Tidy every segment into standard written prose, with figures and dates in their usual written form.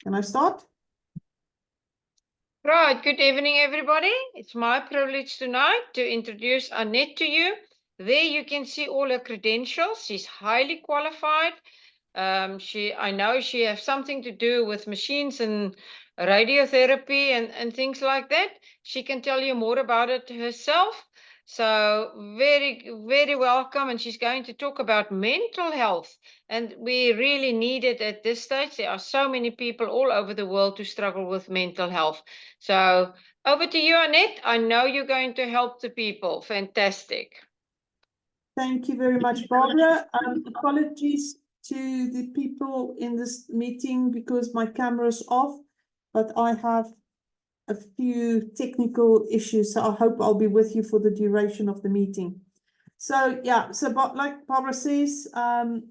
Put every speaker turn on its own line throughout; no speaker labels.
Can I start?
Right, good evening, everybody. It's my privilege tonight to introduce Annette to you. There you can see all her credentials. She's highly qualified. I know she has something to do with machines and radiotherapy and things like that. She can tell you more about it herself. So very, very welcome. And she's going to talk about mental health. And we really need it at this stage. There are so many people all over the world who struggle with mental health. So over to you, Annette. I know you're going to help the people. Fantastic.
Thank you very much, Barbara. Apologies to the people in this meeting because my camera is off, but I have a few technical issues, so I hope I'll be with you for the duration of the meeting. So yeah, so like Barbara says, I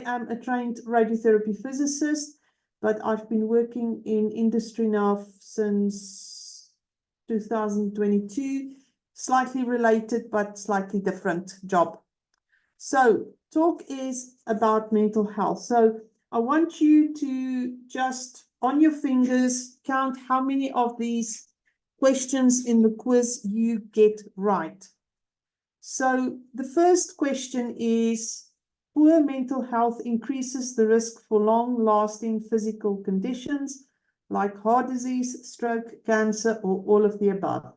am a trained radiotherapy physicist, but I've been working in industry now since 2022, slightly related but slightly different job. So talk is about mental health. So I want you to just on your fingers count how many of these questions in the quiz you get right. So the first question is, poor mental health increases the risk for long-lasting physical conditions like heart disease, stroke, cancer, or all of the above.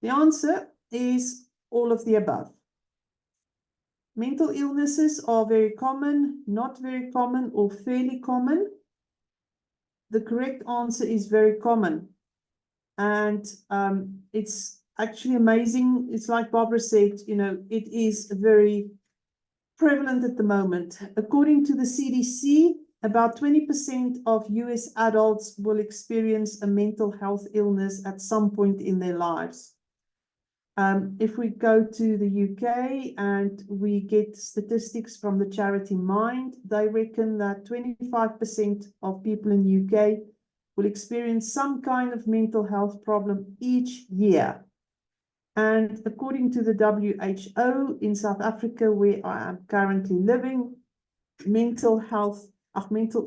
The answer is all of the above. Mental illnesses are very common, not very common, or fairly common. The correct answer is very common. And it's actually amazing. It's like Barbara said, you know, it is very prevalent at the moment. According to the CDC, about 20% of US adults will experience a mental health illness at some point in their lives. If we go to the UK and we get statistics from the charity Mind, they reckon that 25% of people in the UK will experience some kind of mental health problem each year. And according to the WHO in South Africa, where I am currently living, mental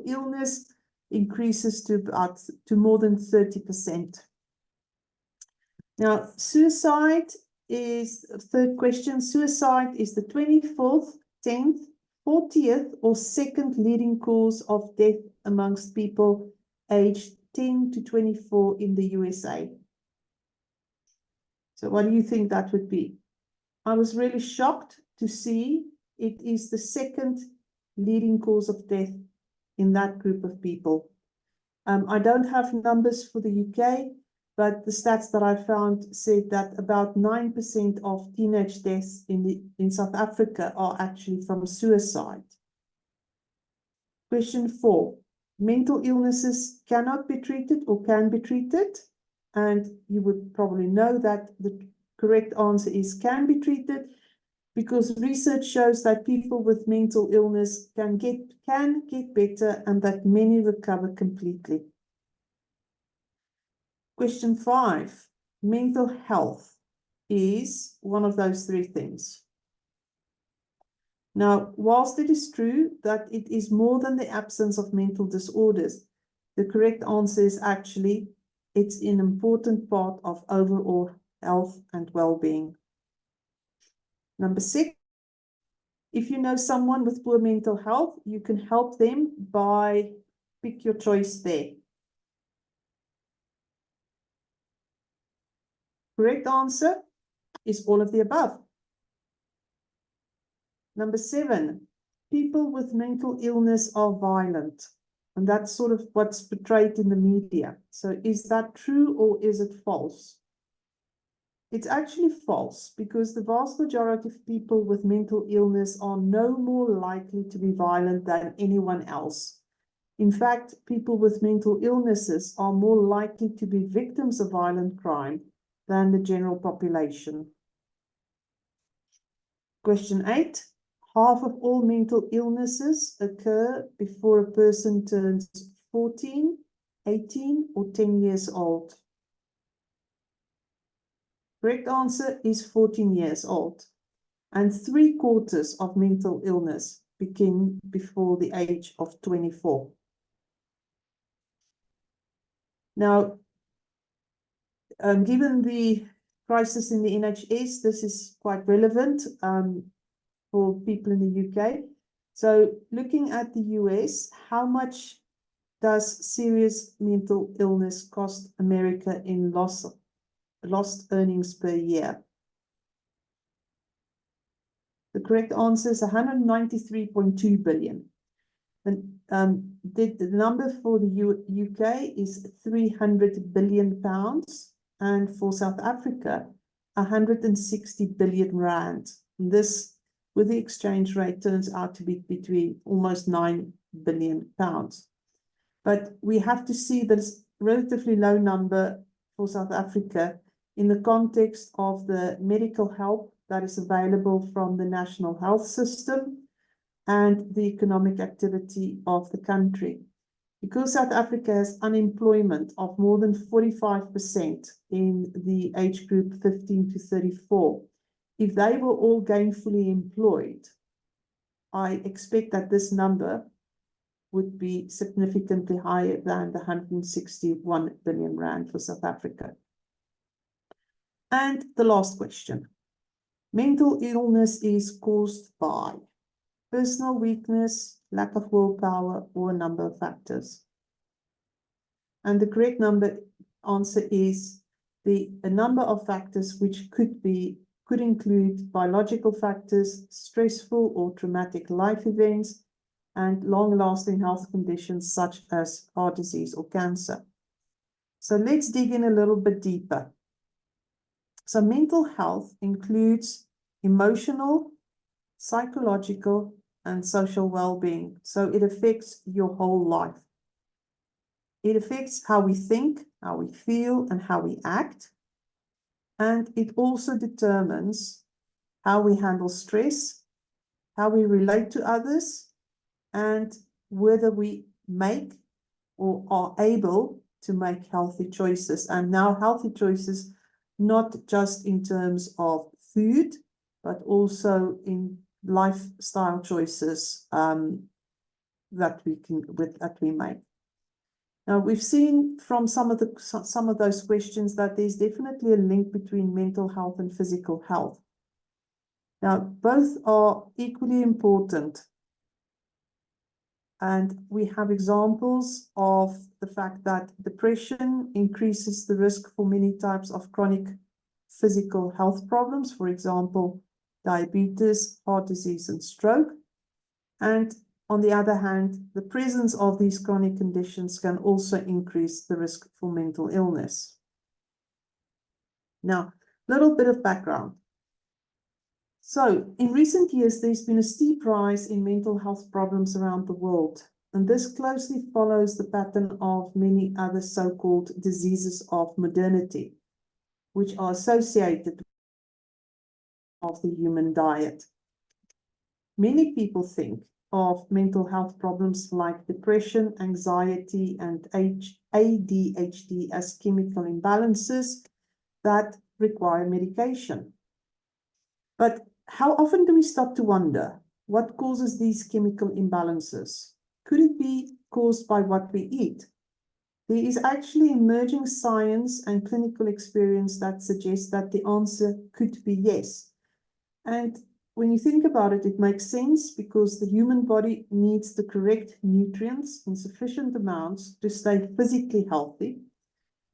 illness increases to more than 30%. Now, suicide is third question. Suicide is the 24th, 10th, 40th, or second leading cause of death amongst people aged 10 to 24 in the USA. So what do you think that would be? I was really shocked to see it is the second leading cause of death in that group of people. I don't have numbers for the UK, but the stats that I found said that about 9% of teenage deaths in South Africa are actually from suicide. Question 4. Mental illnesses cannot be treated or can be treated. And you would probably know that the correct answer is can be treated, because research shows that people with mental illness can get better and that many recover completely. Question 5, mental health is one of those three things. Now, whilst it is true that it is more than the absence of mental disorders, the correct answer is actually it's an important part of overall health and well-being. Number 6, if you know someone with poor mental health, you can help them by pick your choice there. Correct answer is all of the above. Number 7, people with mental illness are violent. And that's sort of what's portrayed in the media. So is that true or is it false? It's actually false, because the vast majority of people with mental illness are no more likely to be violent than anyone else. In fact, people with mental illnesses are more likely to be victims of violent crime than the general population. Question 8. Half of all mental illnesses occur before a person turns 14, 18, or 10 years old. Correct answer is 14 years old. And 3/4 of mental illness begin before the age of 24. Now, given the crisis in the NHS, this is quite relevant for people in the UK. So looking at the US, how much does serious mental illness cost America in lost earnings per year? The correct answer is 193.2 billion. And the number for the UK is 300 billion pounds, and for South Africa, 160 billion rand. And this, with the exchange rate, turns out to be between almost 9 billion pounds. But we have to see this relatively low number for South Africa in the context of the medical help that is available from the national health system and the economic activity of the country. Because South Africa has unemployment of more than 45% in the age group 15 to 34, if they were all gainfully employed, I expect that this number would be significantly higher than the 161 billion rand for South Africa. And the last question. Mental illness is caused by personal weakness, lack of willpower, or a number of factors. And the correct answer is a number of factors, which could include biological factors, stressful or traumatic life events, and long-lasting health conditions such as heart disease or cancer. So let's dig in a little bit deeper. So mental health includes emotional, psychological, and social well-being. So it affects your whole life. It affects how we think, how we feel, and how we act. And it also determines how we handle stress, how we relate to others, and whether we make or are able to make healthy choices. And now healthy choices, not just in terms of food, but also in lifestyle choices that we make. Now, we've seen from some of those questions that there's definitely a link between mental health and physical health. Now, both are equally important. And we have examples of the fact that depression increases the risk for many types of chronic physical health problems, for example, diabetes, heart disease, and stroke. And on the other hand, the presence of these chronic conditions can also increase the risk for mental illness. Now, a little bit of background. So, in recent years, there's been a steep rise in mental health problems around the world, and this closely follows the pattern of many other so-called diseases of modernity, which are associated with the human diet. Many people think of mental health problems like depression, anxiety, and ADHD as chemical imbalances that require medication. But how often do we stop to wonder what causes these chemical imbalances? Could it be caused by what we eat? There is actually emerging science and clinical experience that suggests that the answer could be yes. And when you think about it, it makes sense because the human body needs the correct nutrients in sufficient amounts to stay physically healthy.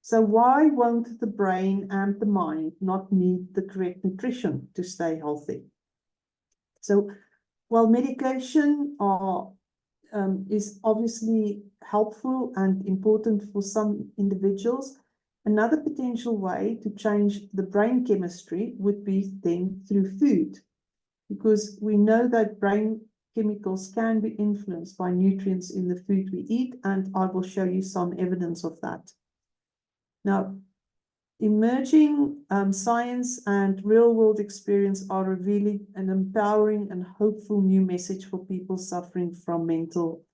So why won't the brain and the mind not need the correct nutrition to stay healthy? So while medication is obviously helpful and important for some individuals, another potential way to change the brain chemistry would be then through food, because we know that brain chemicals can be influenced by nutrients in the food we eat, and I will show you some evidence of that. Now, emerging science and real-world experience are revealing an empowering and hopeful new message for people suffering from mental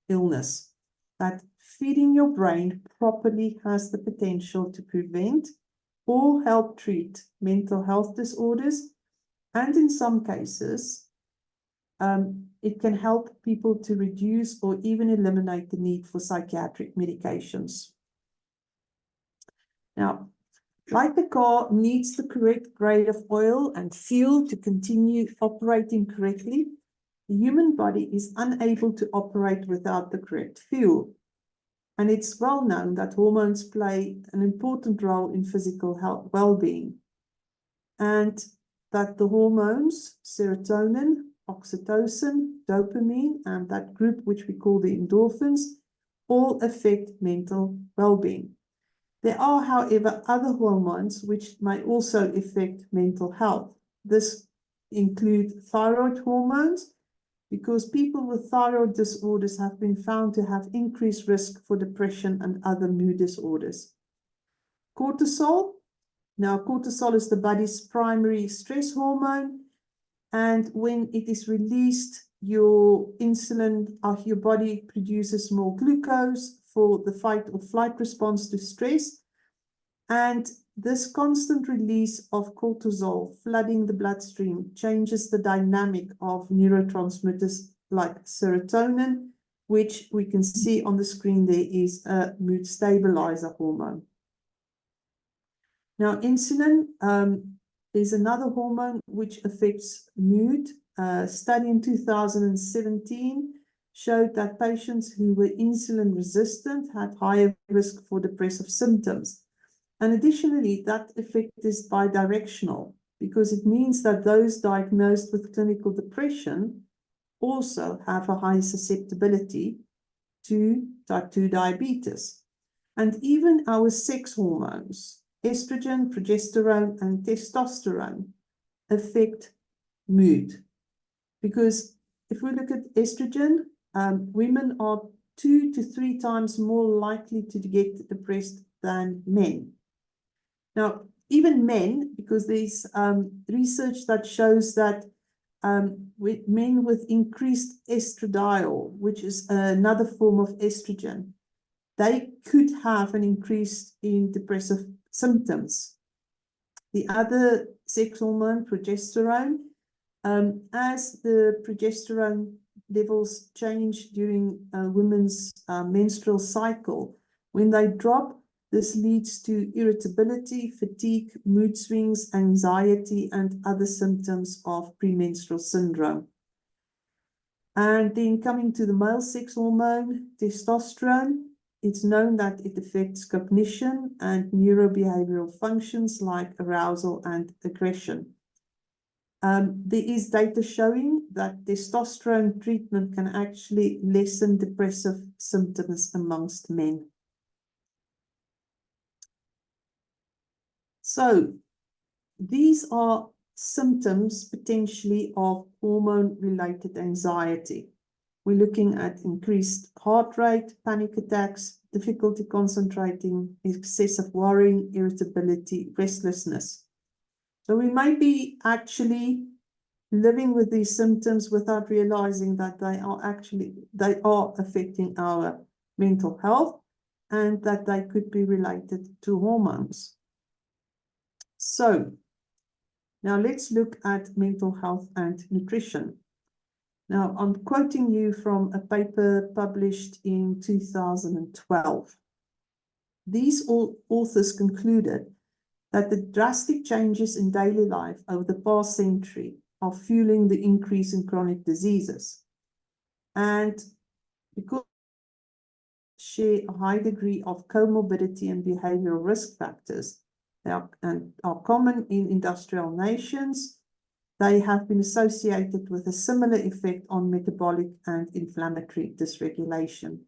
illness, that feeding your brain properly has the potential to prevent or help treat mental health disorders, and in some cases, it can help people to reduce or even eliminate the need for psychiatric medications. Now, like the car needs the correct grade of oil and fuel to continue operating correctly, the human body is unable to operate without the correct fuel. And it's well known that hormones play an important role in physical health, well-being, and that the hormones, serotonin, oxytocin, dopamine, and that group which we call the endorphins, all affect mental well-being. There are, however, other hormones which may also affect mental health. This include thyroid hormones, because people with thyroid disorders have been found to have increased risk for depression and other mood disorders. Cortisol. Now, cortisol is the body's primary stress hormone, and when it is released, your insulin, your body produces more glucose for the fight or flight response to stress. And this constant release of cortisol flooding the bloodstream changes the dynamic of neurotransmitters like serotonin, which we can see on the screen there is a mood stabilizer hormone. Now, insulin is another hormone which affects mood. A study in 2017 showed that patients who were insulin resistant had higher risk for depressive symptoms. And additionally, that effect is bidirectional, because it means that those diagnosed with clinical depression also have a high susceptibility to type 2 diabetes. And even our sex hormones, estrogen, progesterone, and testosterone, affect mood. Because if we look at estrogen, women are 2 to 3 times more likely to get depressed than men. Now, even men, because there's research that shows that with men with increased estradiol, which is another form of estrogen, they could have an increase in depressive symptoms. The other sex hormone, progesterone, as the progesterone levels change during women's menstrual cycle, when they drop, this leads to irritability, fatigue, mood swings, anxiety, and other symptoms of premenstrual syndrome. And then coming to the male sex hormone, testosterone, it's known that it affects cognition and neurobehavioral functions like arousal and aggression. There is data showing that testosterone treatment can actually lessen depressive symptoms amongst men. So these are symptoms potentially of hormone-related anxiety. We're looking at increased heart rate, panic attacks, difficulty concentrating, excessive worrying, irritability, restlessness. So we might be actually living with these symptoms without realizing that they are affecting our mental health and that they could be related to hormones. So now let's look at mental health and nutrition. Now, I'm quoting you from a paper published in 2012. These authors concluded that the drastic changes in daily life over the past century are fueling the increase in chronic diseases. And because they share a high degree of comorbidity and behavioral risk factors, they are common in industrial nations, they have been associated with a similar effect on metabolic and inflammatory dysregulation.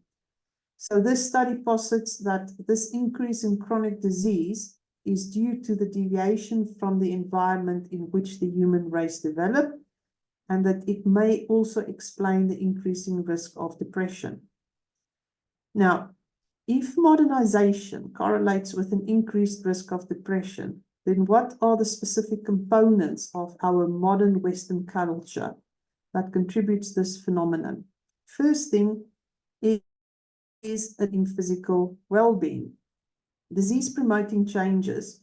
So this study posits that this increase in chronic disease is due to the deviation from the environment in which the human race developed, and that it may also explain the increasing risk of depression. Now, if modernization correlates with an increased risk of depression, then what are the specific components of our modern Western culture that contributes this phenomenon? First thing is in physical well-being. Disease-promoting changes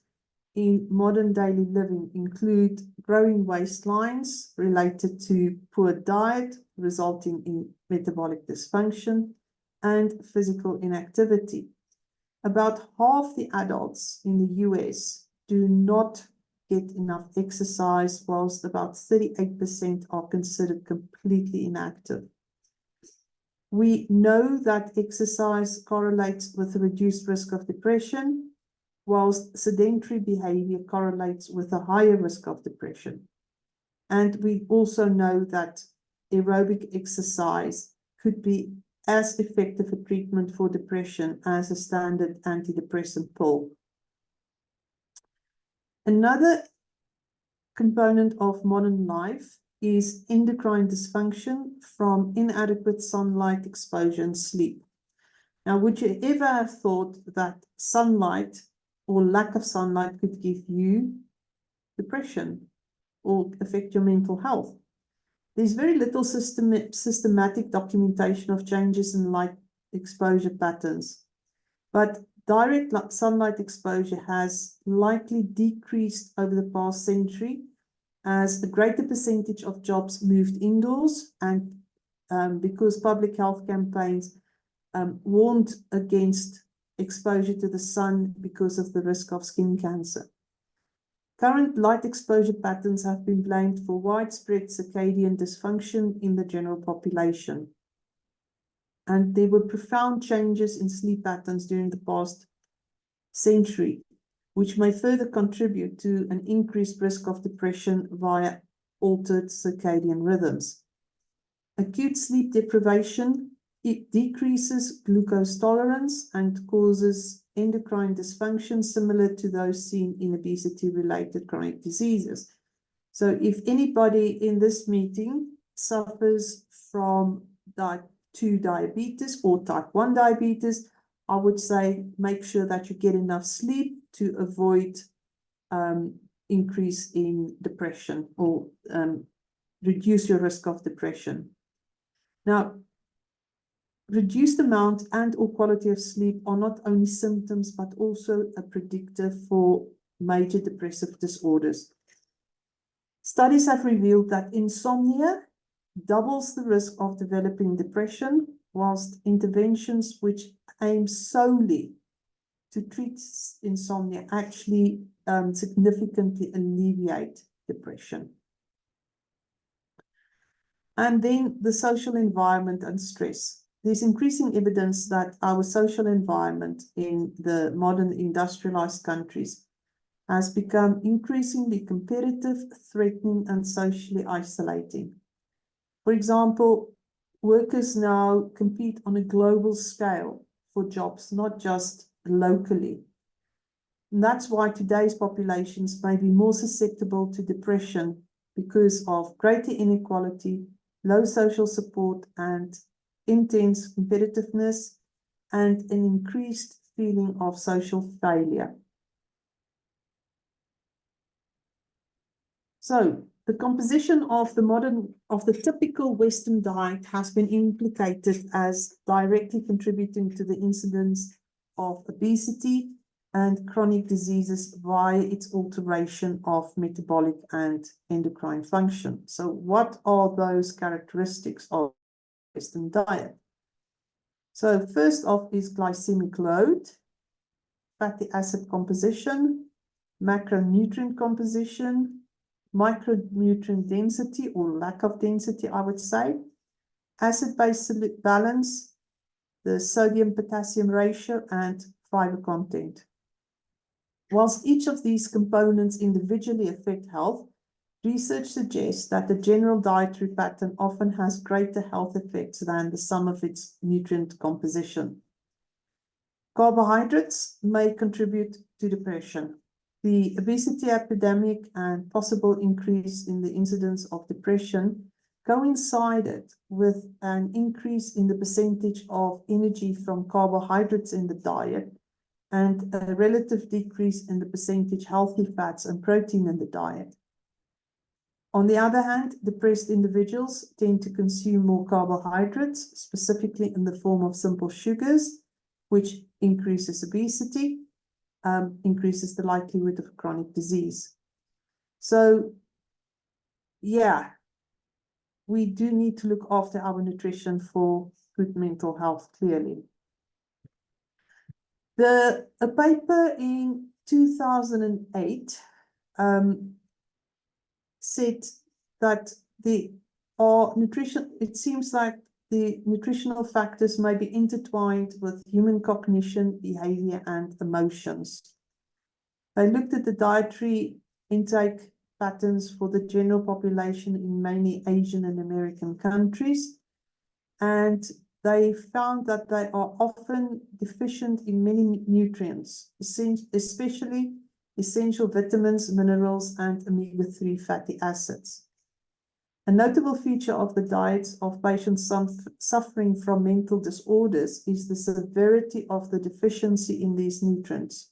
in modern daily living include growing waistlines related to poor diet, resulting in metabolic dysfunction and physical inactivity. About half the adults in the US do not get enough exercise, whilst about 38% are considered completely inactive. We know that exercise correlates with a reduced risk of depression, whilst sedentary behavior correlates with a higher risk of depression. And we also know that aerobic exercise could be as effective a treatment for depression as a standard antidepressant pill. Another component of modern life is endocrine dysfunction from inadequate sunlight exposure and sleep. Now, would you ever have thought that sunlight or lack of sunlight could give you depression or affect your mental health? There's very little systematic documentation of changes in light exposure patterns, but direct sunlight exposure has likely decreased over the past century as a greater percentage of jobs moved indoors, and because public health campaigns warned against exposure to the sun because of the risk of skin cancer. Current light exposure patterns have been blamed for widespread circadian dysfunction in the general population. And there were profound changes in sleep patterns during the past century, which may further contribute to an increased risk of depression via altered circadian rhythms. Acute sleep deprivation, it decreases glucose tolerance and causes endocrine dysfunction similar to those seen in obesity-related chronic diseases. So if anybody in this meeting suffers from type 2 diabetes or type 1 diabetes, I would say make sure that you get enough sleep to avoid increase in depression or reduce your risk of depression. Now, reduced amount and or quality of sleep are not only symptoms, but also a predictor for major depressive disorders. Studies have revealed that insomnia doubles the risk of developing depression, whilst interventions which aim solely to treat insomnia actually significantly alleviate depression. And then the social environment and stress. There's increasing evidence that our social environment in the modern industrialized countries has become increasingly competitive, threatening, and socially isolating. For example, workers now compete on a global scale for jobs, not just locally. And that's why today's populations may be more susceptible to depression because of greater inequality, low social support, and intense competitiveness, and an increased feeling of social failure. So the composition of the typical Western diet has been implicated as directly contributing to the incidence of obesity and chronic diseases via its alteration of metabolic and endocrine function. So what are those characteristics of Western diet? So first off is glycemic load, fatty acid composition, macronutrient composition, micronutrient density or lack of density, I would say, acid-base balance, the sodium-potassium ratio, and fiber content. Whilst each of these components individually affect health, research suggests that the general dietary pattern often has greater health effects than the sum of its nutrient composition. Carbohydrates may contribute to depression. The obesity epidemic and possible increase in the incidence of depression coincided with an increase in the percentage of energy from carbohydrates in the diet and a relative decrease in the percentage healthy fats and protein in the diet. On the other hand, depressed individuals tend to consume more carbohydrates, specifically in the form of simple sugars, which increases obesity. increases the likelihood of chronic disease. So, yeah, we do need to look after our nutrition for good mental health, clearly. A paper in 2008 said that it seems like the nutritional factors may be intertwined with human cognition, behavior, and emotions. They looked at the dietary intake patterns for the general population in many Asian and American countries, and they found that they are often deficient in many nutrients, especially essential vitamins, minerals, and omega-3 fatty acids. A notable feature of the diets of patients suffering from mental disorders is the severity of the deficiency in these nutrients.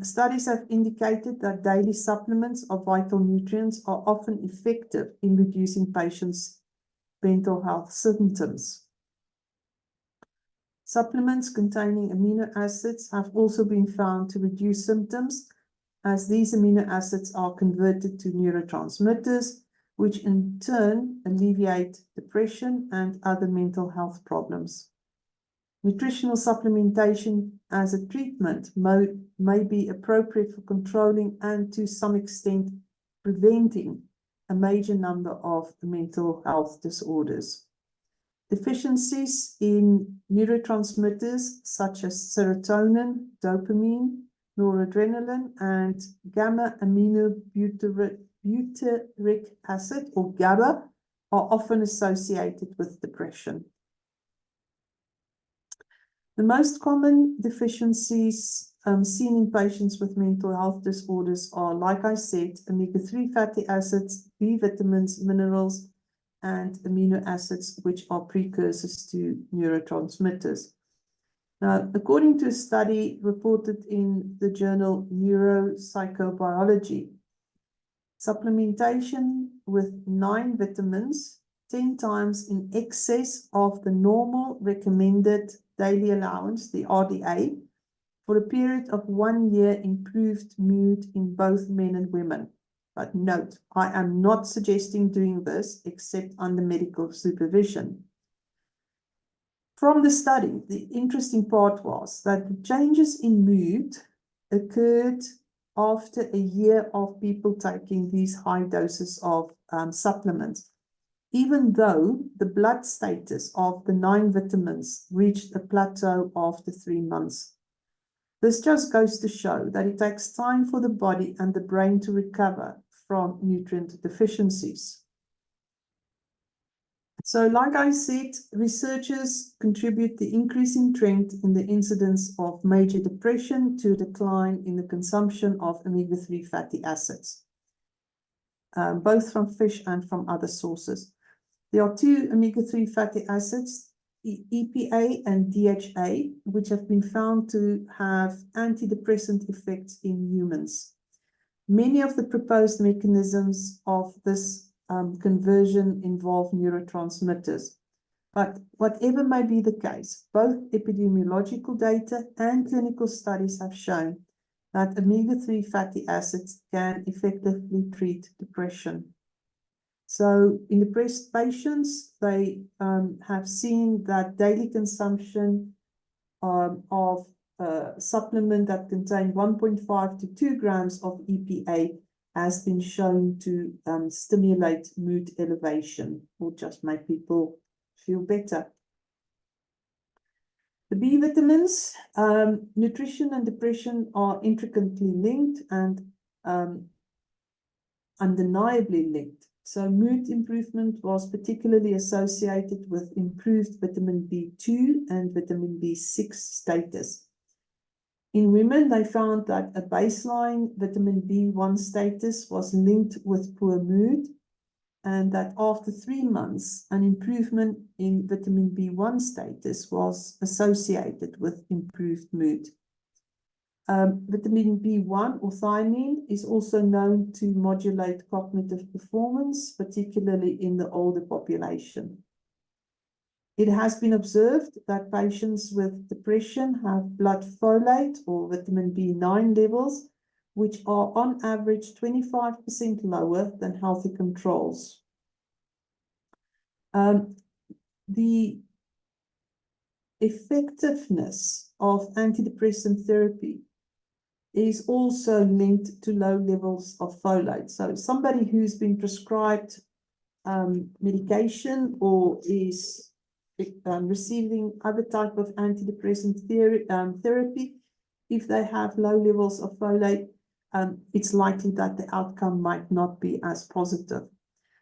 Studies have indicated that daily supplements of vital nutrients are often effective in reducing patients' mental health symptoms. Supplements containing amino acids have also been found to reduce symptoms, as these amino acids are converted to neurotransmitters, which in turn alleviate depression and other mental health problems. Nutritional supplementation as a treatment may be appropriate for controlling and to some extent preventing a major number of mental health disorders. Deficiencies in neurotransmitters such as serotonin, dopamine, noradrenaline, and gamma-aminobutyric acid, or GABA, are often associated with depression. The most common deficiencies seen in patients with mental health disorders are, like I said, omega-3 fatty acids, B vitamins, minerals, and amino acids, which are precursors to neurotransmitters. Now, according to a study reported in the journal Neuropsychobiology, supplementation with 9 vitamins, 10 times in excess of the normal recommended daily allowance, the RDA, for a period of 1 year improved mood in both men and women. But note, I am not suggesting doing this except under medical supervision. From the study, the interesting part was that the changes in mood occurred after a year of people taking these high doses of supplements, even though the blood status of the 9 vitamins reached a plateau after 3 months. This just goes to show that it takes time for the body and the brain to recover from nutrient deficiencies. So, like I said, researchers contribute the increasing trend in the incidence of major depression to a decline in the consumption of omega-3 fatty acids, both from fish and from other sources. There are 2 omega-3 fatty acids, EPA and DHA, which have been found to have antidepressant effects in humans. Many of the proposed mechanisms of this conversion involve neurotransmitters. But whatever may be the case, both epidemiological data and clinical studies have shown that omega-3 fatty acids can effectively treat depression. So in depressed patients, they have seen that daily consumption of a supplement that contains 1.5 to 2 grams of EPA has been shown to stimulate mood elevation or just make people feel better. The B vitamins, nutrition and depression are intricately linked and undeniably linked. So mood improvement was particularly associated with improved vitamin B2 and vitamin B6 status. In women, they found that a baseline vitamin B1 status was linked with poor mood, and that after 3 months, an improvement in vitamin B1 status was associated with improved mood. Vitamin B1 or thiamine is also known to modulate cognitive performance, particularly in the older population. It has been observed that patients with depression have blood folate or vitamin B9 levels, which are on average 25% lower than healthy controls. The effectiveness of antidepressant therapy is also linked to low levels of folate. So somebody who's been prescribed medication or is receiving other type of antidepressant therapy, if they have low levels of folate, it's likely that the outcome might not be as positive.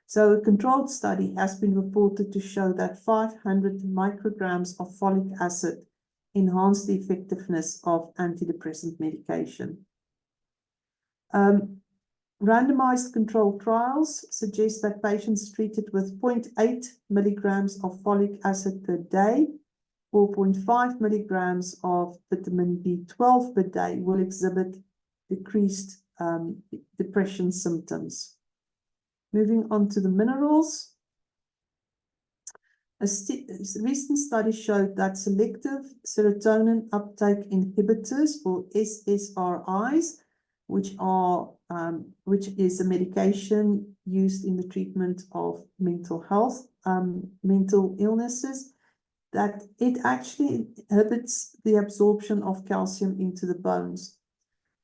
So a controlled study has been reported to show that 500 micrograms of folic acid enhanced the effectiveness of antidepressant medication. Randomized controlled trials suggest that patients treated with 0.8 milligrams of folic acid per day or 0.5 milligrams of vitamin B12 per day will exhibit decreased depression symptoms. Moving on to the minerals. A recent study showed that selective serotonin uptake inhibitors, or SSRIs, which is a medication used in the treatment of mental health, mental illnesses, that it actually inhibits the absorption of calcium into the bones.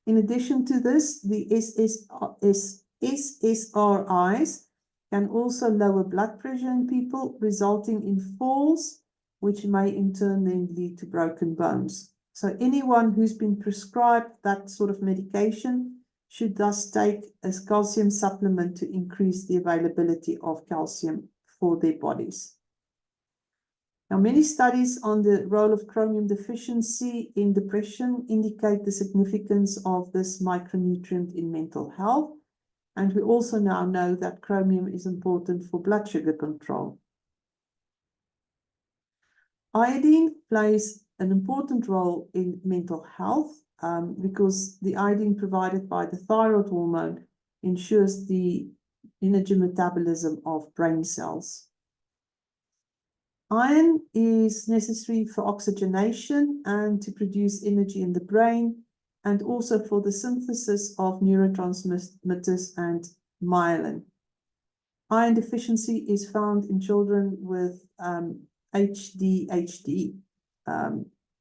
In addition to this, the SSRIs can also lower blood pressure in people, resulting in falls, which may in turn then lead to broken bones. So anyone who's been prescribed that sort of medication should thus take a calcium supplement to increase the availability of calcium for their bodies. Now, many studies on the role of chromium deficiency in depression indicate the significance of this micronutrient in mental health. And we also now know that chromium is important for blood sugar control. Iodine plays an important role in mental health because the iodine provided by the thyroid hormone ensures the energy metabolism of brain cells. Iron is necessary for oxygenation and to produce energy in the brain, and also for the synthesis of neurotransmitters and myelin. Iron deficiency is found in children with ADHD,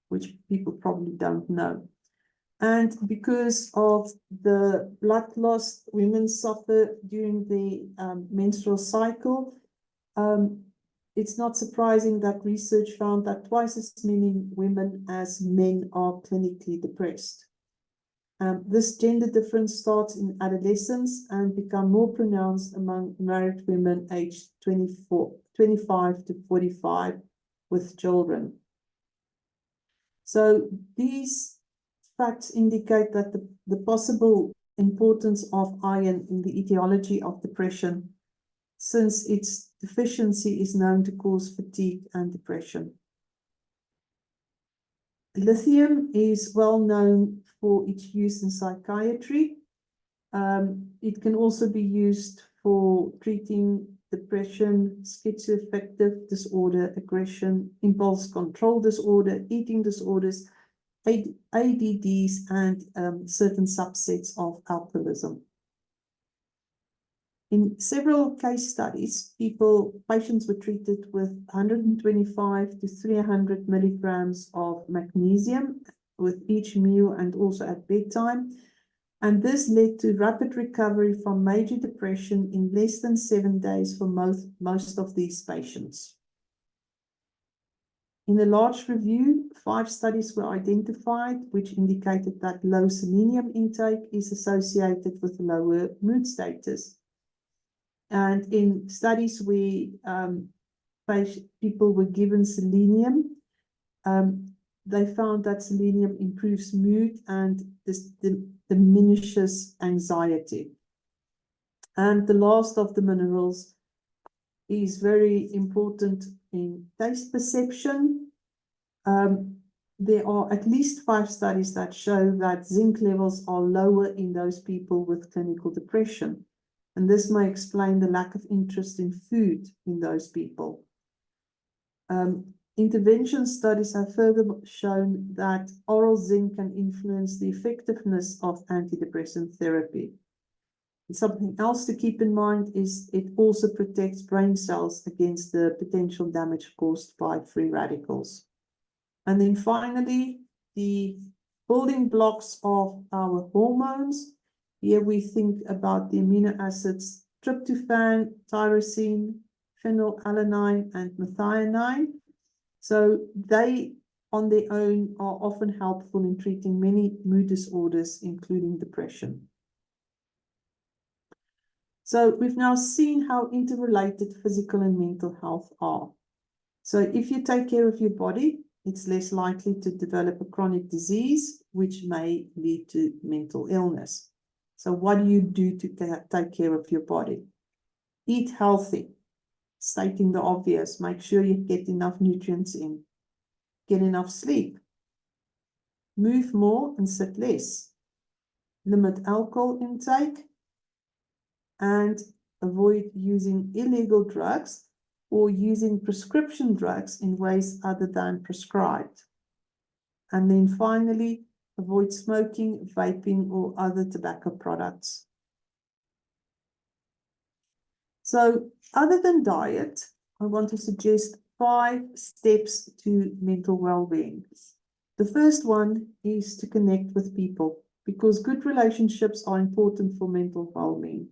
which people probably don't know. And because of the blood loss women suffer during the menstrual cycle, it's not surprising that research found that twice as many women as men are clinically depressed. This gender difference starts in adolescence and becomes more pronounced among married women aged 25 to 45 with children. So these facts indicate that the possible importance of iron in the etiology of depression, since its deficiency is known to cause fatigue and depression. Lithium is well known for its use in psychiatry. It can also be used for treating depression, schizoaffective disorder, aggression, impulse control disorder, eating disorders, ADDs, and certain subsets of alcoholism. In several case studies, patients were treated with 125 to 300 milligrams of magnesium with each meal and also at bedtime. And this led to rapid recovery from major depression in less than 7 days for most of these patients. In a large review, 5 studies were identified, which indicated that low selenium intake is associated with lower mood status. And in studies where people were given selenium, they found that selenium improves mood and diminishes anxiety. And the last of the minerals is very important in taste perception. There are at least 5 studies that show that zinc levels are lower in those people with clinical depression. And this may explain the lack of interest in food in those people. Intervention studies have further shown that oral zinc can influence the effectiveness of antidepressant therapy. And something else to keep in mind is it also protects brain cells against the potential damage caused by free radicals. And then finally, the building blocks of our hormones. Here we think about the amino acids tryptophan, tyrosine, phenylalanine, and methionine. So they on their own are often helpful in treating many mood disorders, including depression. So we've now seen how interrelated physical and mental health are. So if you take care of your body, it's less likely to develop a chronic disease, which may lead to mental illness. So what do you do to take care of your body? Eat healthy, stating the obvious. Make sure you get enough nutrients in. Get enough sleep. Move more and sit less. Limit alcohol intake. And avoid using illegal drugs or using prescription drugs in ways other than prescribed. And then finally, avoid smoking, vaping, or other tobacco products. So other than diet, I want to suggest 5 steps to mental well-being. The first one is to connect with people, because good relationships are important for mental well-being.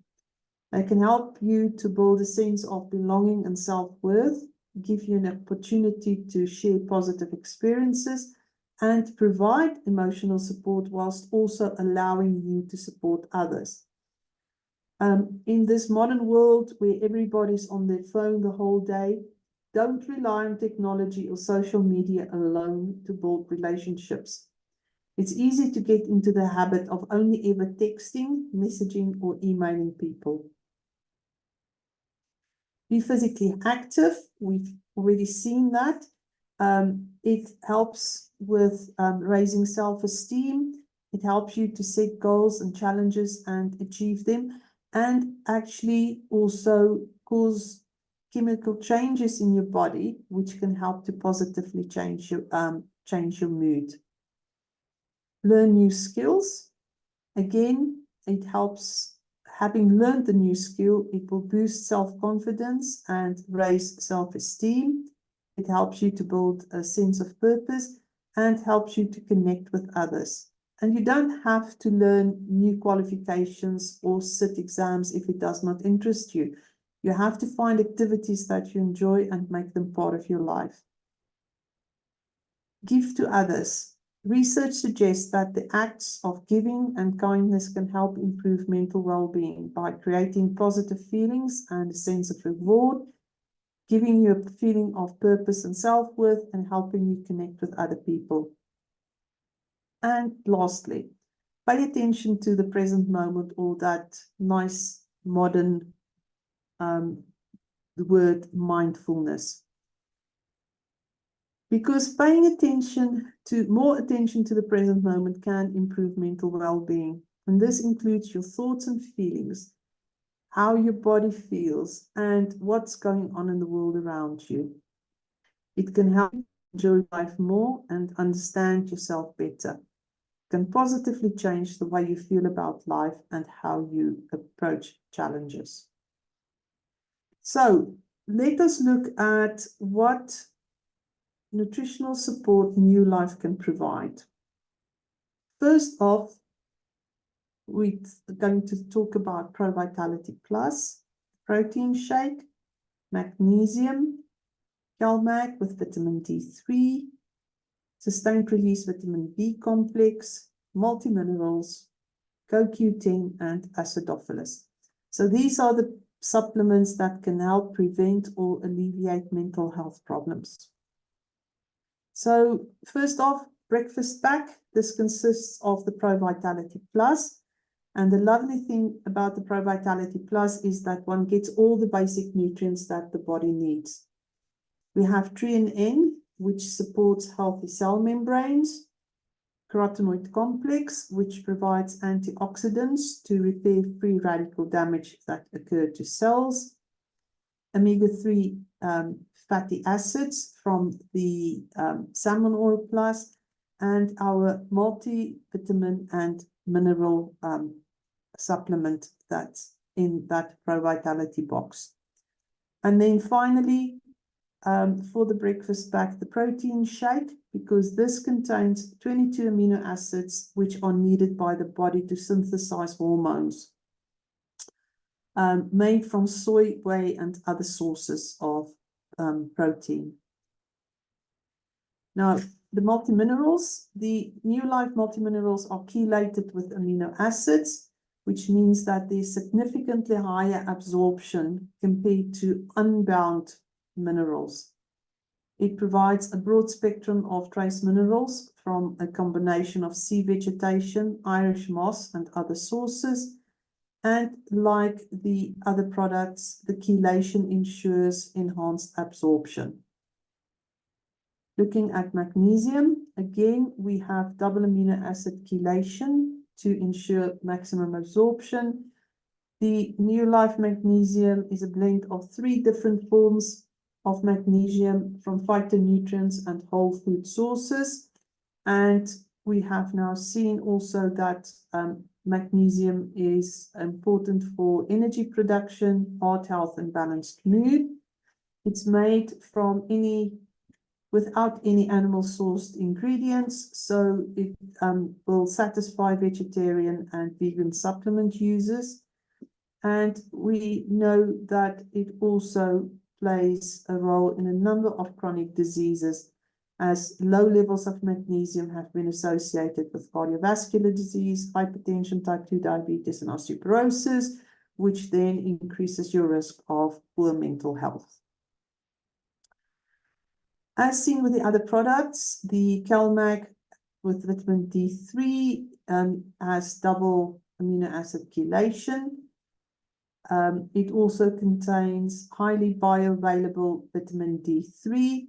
They can help you to build a sense of belonging and self-worth, give you an opportunity to share positive experiences, and provide emotional support whilst also allowing you to support others. In this modern world where everybody's on their phone the whole day, don't rely on technology or social media alone to build relationships. It's easy to get into the habit of only ever texting, messaging, or emailing people. Be physically active. We've already seen that. It helps with raising self-esteem. It helps you to set goals and challenges and achieve them, and actually also cause chemical changes in your body, which can help to positively change your mood. Learn new skills. Again, it helps. Having learned the new skill, it will boost self-confidence and raise self-esteem. It helps you to build a sense of purpose and helps you to connect with others. And you don't have to learn new qualifications or sit exams if it does not interest you. You have to find activities that you enjoy and make them part of your life. Give to others. Research suggests that the acts of giving and kindness can help improve mental well-being by creating positive feelings and a sense of reward, giving you a feeling of purpose and self-worth, and helping you connect with other people. And lastly, pay attention to the present moment, or that nice modern word mindfulness. Because paying more attention to the present moment can improve mental well-being. And this includes your thoughts and feelings, how your body feels, and what's going on in the world around you. It can help you enjoy life more and understand yourself better. It can positively change the way you feel about life and how you approach challenges. So let us look at what nutritional support New Life can provide. First off, we're going to talk about Pro Vitality Plus, protein shake, magnesium, CalMag with vitamin D3, sustained release vitamin B complex, multiminerals, CoQ10, and acidophilus. So these are the supplements that can help prevent or alleviate mental health problems. So first off, breakfast pack. This consists of the Pro Vitality Plus. And the lovely thing about the Pro Vitality Plus is that one gets all the basic nutrients that the body needs. We have treonine, which supports healthy cell membranes, carotenoid complex, which provides antioxidants to repair free radical damage that occur to cells, omega-3 fatty acids from the salmon oil plus, and our multivitamin and mineral supplement that's in that Pro Vitality box. And then finally, for the breakfast pack, the protein shake, because this contains 22 amino acids which are needed by the body to synthesize hormones, made from soy, whey, and other sources of protein. Now, the multiminerals, the New Life multiminerals are chelated with amino acids, which means that there's significantly higher absorption compared to unbound minerals. It provides a broad spectrum of trace minerals from a combination of sea vegetation, Irish moss, and other sources. And like the other products, the chelation ensures enhanced absorption. Looking at magnesium, again, we have double amino acid chelation to ensure maximum absorption. The New Life magnesium is a blend of 3 different forms of magnesium from phytonutrients and whole food sources. And we have now seen also that magnesium is important for energy production, heart health, and balanced mood. It's made from without any animal sourced ingredients, so it will satisfy vegetarian and vegan supplement users. And we know that it also plays a role in a number of chronic diseases, as low levels of magnesium have been associated with cardiovascular disease, hypertension, type 2 diabetes, and osteoporosis, which then increases your risk of poor mental health. As seen with the other products, the CalMag with vitamin D3 has double amino acid chelation. It also contains highly bioavailable vitamin D3,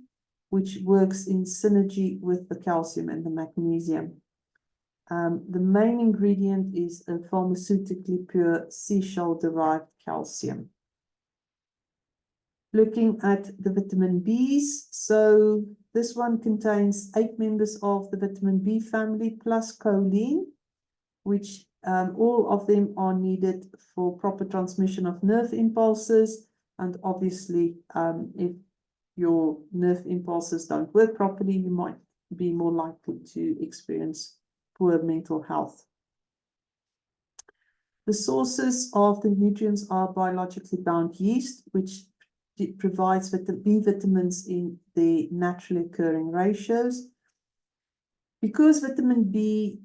which works in synergy with the calcium and the magnesium. The main ingredient is a pharmaceutically pure seashell-derived calcium. Looking at the vitamin Bs, so this one contains 8 members of the vitamin B family plus choline, which all of them are needed for proper transmission of nerve impulses. And obviously, if your nerve impulses don't work properly, you might be more likely to experience poor mental health. The sources of the nutrients are biologically bound yeast, which provides B vitamins in the naturally occurring ratios. Because vitamin B,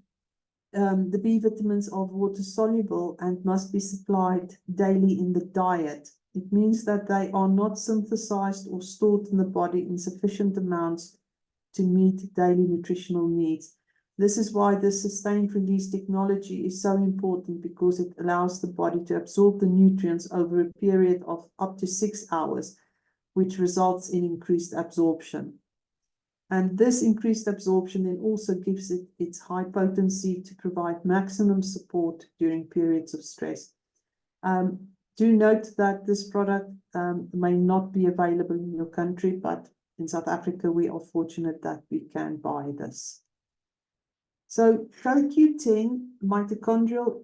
the B vitamins are water soluble and must be supplied daily in the diet, it means that they are not synthesized or stored in the body in sufficient amounts to meet daily nutritional needs. This is why the sustained release technology is so important, because it allows the body to absorb the nutrients over a period of up to 6 hours, which results in increased absorption. And this increased absorption then also gives it its high potency to provide maximum support during periods of stress. Do note that this product may not be available in your country, but in South Africa, we are fortunate that we can buy this. So CoQ10 mitochondrial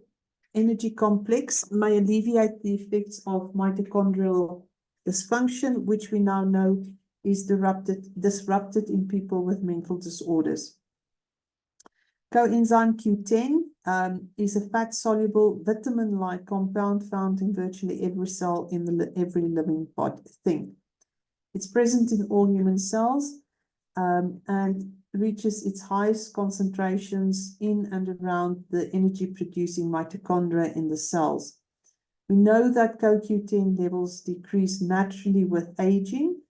energy complex may alleviate the effects of mitochondrial dysfunction, which we now know is disrupted in people with mental disorders. Coenzyme Q10 is a fat-soluble vitamin-like compound found in virtually every cell in every living thing. It's present in all human cells and reaches its highest concentrations in and around the energy-producing mitochondria in the cells. We know that CoQ10 levels decrease naturally with aging,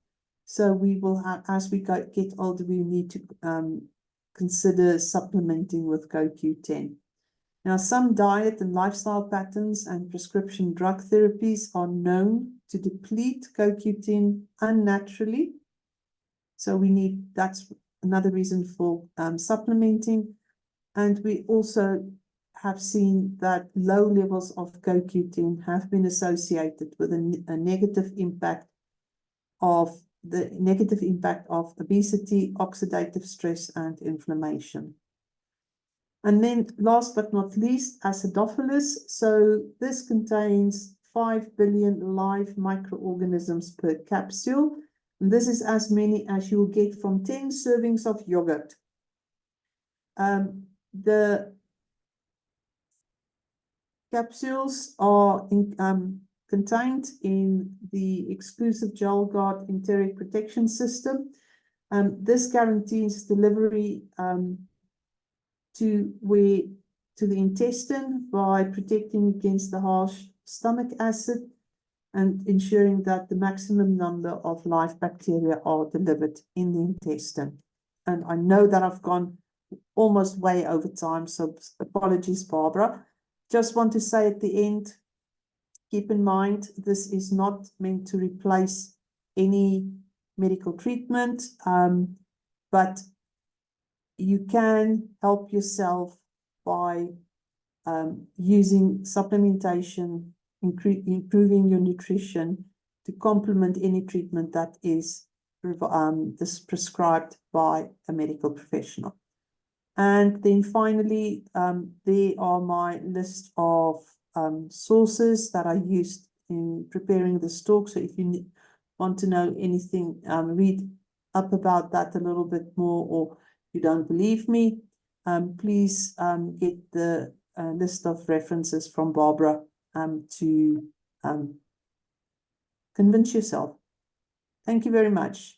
so we will have, as we get older, we need to consider supplementing with CoQ10. Now, some diet and lifestyle patterns and prescription drug therapies are known to deplete CoQ10 unnaturally. So that's another reason for supplementing. And we also have seen that low levels of CoQ10 have been associated with a negative impact of the negative impact of obesity, oxidative stress, and inflammation. And then last but not least, acidophilus. So this contains 5 billion live microorganisms per capsule. And this is as many as you'll get from 10 servings of yogurt. The capsules are contained in the exclusive gel guard enteric protection system. This guarantees delivery to the intestine by protecting against the harsh stomach acid and ensuring that the maximum number of live bacteria are delivered in the intestine. And I know that I've gone almost way over time, so apologies, Barbara. Just want to say at the end, keep in mind, this is not meant to replace any medical treatment, but you can help yourself by using supplementation, improving your nutrition to complement any treatment that is prescribed by a medical professional. And then finally, there are my list of sources that I used in preparing this talk. So if you want to know anything, read up about that a little bit more, or you don't believe me, please get the list of references from Barbara to convince yourself. Thank you very much.